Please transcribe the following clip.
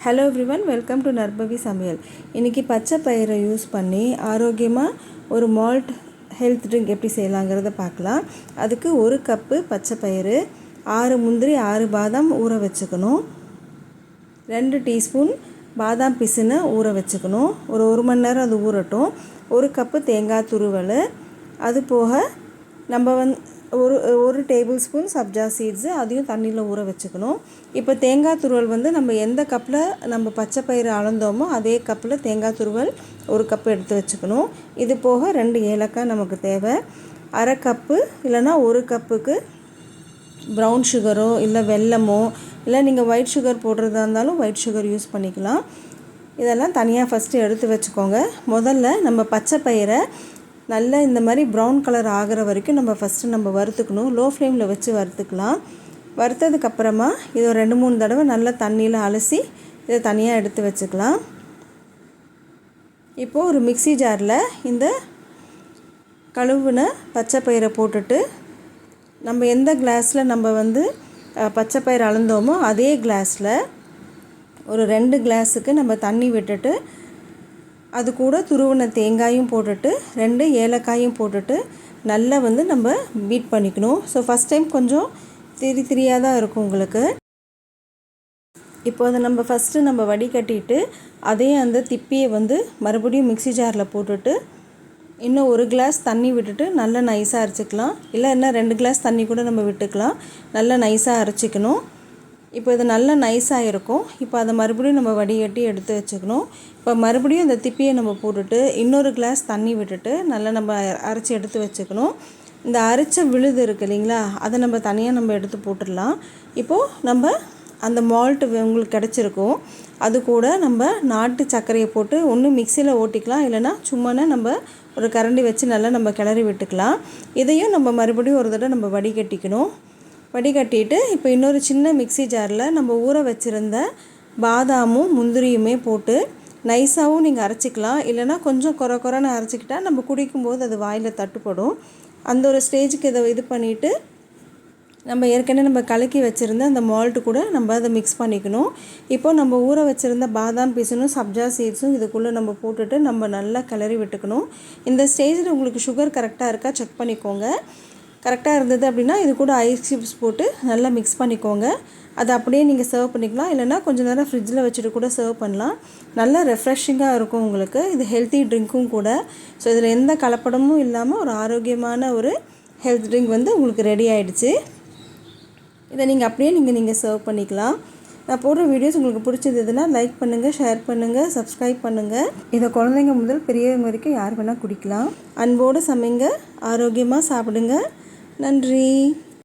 Hello everyone, welcome to நர்பவி சமையல். இன்றைக்கி பச்சை பயிரை யூஸ் பண்ணி ஆரோக்கியமாக ஒரு மால்ட் ஹெல்த் ட்ரிங்க் எப்படி செய்யலாங்கிறத பார்க்கலாம். அதுக்கு 1 கப்பு பச்சை பயிறு, 6 முந்திரி 6 பாதாம் ஊற வச்சுக்கணும். 2 டீஸ்பூன் பாதாம் பிசுனை ஊற வச்சுக்கணும். ஒரு மணி நேரம் அது ஊறட்டும். 1 கப்பு தேங்காய் துருவல், அது போக நம்ம ஒரு டேபிள் ஸ்பூன் சப்ஜா சீட்ஸு, அதையும் தண்ணியில் ஊற வச்சுக்கணும். இப்போ தேங்காய் துருவல் நம்ம எந்த கப்பில் நம்ம பச்சை பயிறு அளந்தோமோ அதே கப்பில் தேங்காய் துருவல் 1 கப்பு எடுத்து வச்சுக்கணும். இது போக 2 ஏலக்காய் நமக்கு தேவை. 1/2 கப்பு இல்லைனா 1 கப்புக்கு ப்ரௌன் சுகரோ இல்லை வெல்லமோ இல்லை நீங்கள் ஒயிட் சுகர் போடுறதா இருந்தாலும் ஒயிட் சுகர் யூஸ் பண்ணிக்கலாம். இதெல்லாம் தனியாக ஃபஸ்ட்டு எடுத்து வச்சுக்கோங்க. முதல்ல நம்ம பச்சை பயிரை நல்லா இந்த மாதிரி ப்ரௌன் கலர் ஆகிற வரைக்கும் நம்ம வறுத்துக்கணும். லோ ஃப்ளேமில் வச்சு வறுத்துக்கலாம். வறுத்ததுக்கப்புறமா இதை 2-3 தடவை நல்லா தண்ணியில் அலசி இதை தனியாக எடுத்து வச்சுக்கலாம். இப்போது ஒரு மிக்ஸி ஜாரில் இந்த கழுவுன பச்சை பயிரை போட்டுட்டு நம்ம எந்த கிளாஸில் நம்ம பச்சை பயிர் அளந்தோமோ அதே கிளாஸில் ஒரு 2 கிளாஸுக்கு நம்ம தண்ணி விட்டுட்டு அது கூட துருவின தேங்காயும் போட்டுட்டு 2 ஏலக்காயும் போட்டுட்டு நல்லா நம்ம பீட் பண்ணிக்கணும். ஸோ ஃபஸ்ட் டைம் கொஞ்சம் திரியாக தான் இருக்கும் உங்களுக்கு. இப்போ அதை ஃபஸ்ட்டு வடிகட்டிட்டு அதே அந்த திப்பியை மறுபடியும் மிக்ஸி ஜாரில் போட்டுட்டு இன்னும் 1 கிளாஸ் தண்ணி விட்டுட்டு நல்லா நைஸாக அரைச்சிக்கலாம். இல்லை இன்னும் 2 கிளாஸ் தண்ணி கூட விட்டுக்கலாம். நல்லா நைஸாக அரைச்சிக்கணும். இப்போ இது நல்லா நைஸாக இருக்கும். இப்போ அதை மறுபடியும் வடிகட்டி எடுத்து வச்சுக்கணும். இப்போ மறுபடியும் அந்த திப்பியை போட்டுட்டு இன்னொரு கிளாஸ் தண்ணி விட்டுட்டு நல்லா அரைச்சி எடுத்து வச்சுக்கணும். இந்த அரைச்ச விழுது இருக்குது இல்லைங்களா, அதை தனியாக எடுத்து போட்டுடலாம். இப்போது அந்த மால்ட்டு உங்களுக்கு கிடச்சிருக்கும். அது கூட நாட்டு சர்க்கரையை போட்டு ஒன்று மிக்சியில் ஓட்டிக்கலாம், இல்லைனா சும்மா ஒரு கரண்டி வச்சு நல்லா கிளறி விட்டுக்கலாம். இதையும் மறுபடியும் ஒரு தடவை வடிகட்டிக்கணும். வடிகட்டிட்டு இப்போ இன்னொரு சின்ன மிக்ஸி ஜாரில் ஊற வச்சுருந்த பாதாமும் முந்திரியுமே போட்டு நைஸாகவும் நீங்கள் அரைச்சிக்கலாம். இல்லைனா கொஞ்சம் குறைன்னு அரைச்சிக்கிட்டால் குடிக்கும்போது அது வாயில் தட்டுப்படும். அந்த ஒரு ஸ்டேஜுக்கு இதை இது பண்ணிவிட்டு ஏற்கனவே கலக்கி வச்சுருந்த அந்த மால்ட்டு கூட அதை மிக்ஸ் பண்ணிக்கணும். இப்போது ஊற வச்சுருந்த பாதாம் பீஸனும் சப்ஜா சீட்ஸும் இதுக்குள்ளே போட்டுட்டு நல்லா கிளறி விட்டுக்கணும். இந்த ஸ்டேஜில் உங்களுக்கு சுகர் கரெக்டாக இருக்கா செக் பண்ணிக்கோங்க. கரெக்டாக இருந்தது அப்படின்னா இது கூட ஐஸ் க்யூப்ஸ் போட்டு நல்லா மிக்ஸ் பண்ணிக்கோங்க. அதை அப்படியே நீங்கள் சர்வ் பண்ணிக்கலாம். இல்லைனா கொஞ்சம் நேரம் ஃப்ரிட்ஜில் வச்சுட்டு கூட சர்வ் பண்ணலாம். நல்லா ரெஃப்ரெஷிங்காக இருக்கும் உங்களுக்கு. இது ஹெல்த்தி ட்ரிங்க்கும் கூட. ஸோ இதில் எந்த கலப்படமும் இல்லாமல் ஒரு ஆரோக்கியமான ஒரு ஹெல்த் ட்ரிங்க் உங்களுக்கு ரெடி ஆகிடுச்சு. இதை நீங்கள் அப்படியே நீங்கள் சர்வ் பண்ணிக்கலாம். நான் போடுற வீடியோஸ் உங்களுக்கு பிடிச்சதுன்னா லைக் பண்ணுங்கள், ஷேர் பண்ணுங்கள், சப்ஸ்கிரைப் பண்ணுங்கள். இதை குழந்தைங்க முதல் பெரியவங்க வரைக்கும் யார் வேணால் குடிக்கலாம். அன்போடு சமைங்க, ஆரோக்கியமாக சாப்பிடுங்க. நன்றி.